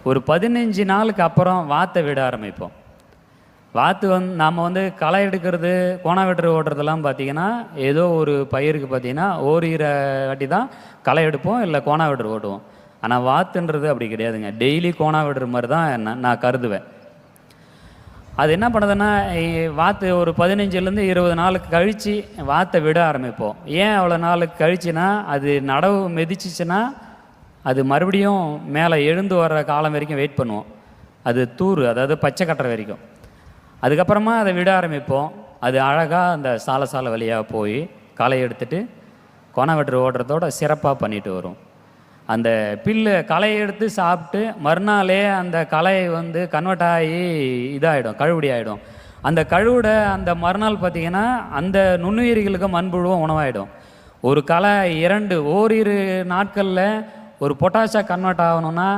ஒரு 15 நாளுக்கு அப்புறம் வாத்தை விட ஆரம்பிப்போம். வாத்து நாம் களை எடுக்கிறது, கோணா வெட்டுற ஓட்டுறதெல்லாம் பார்த்தீங்கன்னா, ஏதோ ஒரு பயிருக்கு பார்த்தீங்கன்னா ஓரிரு வாட்டி தான் களை எடுப்போம், இல்லை கோணா வெட்டுற ஓட்டுவோம். ஆனால் வாத்துன்றது அப்படி கிடையாதுங்க. டெய்லி கோணா வெட்டுற மாதிரி தான் நான் கருதுவேன். அது என்ன பண்ணுதுன்னா, வாத்து ஒரு 15லேருந்து 20 நாளுக்கு கழித்து வாத்தை விட ஆரம்பிப்போம். ஏன் அவ்வளோ நாளுக்கு கழிச்சுன்னா, அது நடவு மிதிச்சிச்சுன்னா அது மறுபடியும் மேலே எழுந்து வர்ற காலம் வரைக்கும் வெயிட் பண்ணுவோம். அது அதாவது பச்சை கட்டுற வரைக்கும். அதுக்கப்புறமா அதை விட ஆரம்பிப்போம். அது அழகாக அந்த சாலை வழியாக போய் களை எடுத்துட்டு கோணா வெட்டுற ஓடுறதோட சிறப்பாக பண்ணிட்டு வரும். அந்த களையை எடுத்து சாப்பிட்டு மறுநாளே அந்த களை கன்வெர்ட் ஆகி இதாகிடும், கழுவுடி ஆகிடும். அந்த கழுவுட அந்த மறுநாள் பார்த்திங்கன்னா அந்த நுண்ணுயிரிகளுக்கு மண்புழுவும் உணவாயிடும். ஒரு களை ஓரிரு நாட்களில் ஒரு பொட்டாஷாக கன்வெர்ட் ஆகணும்னா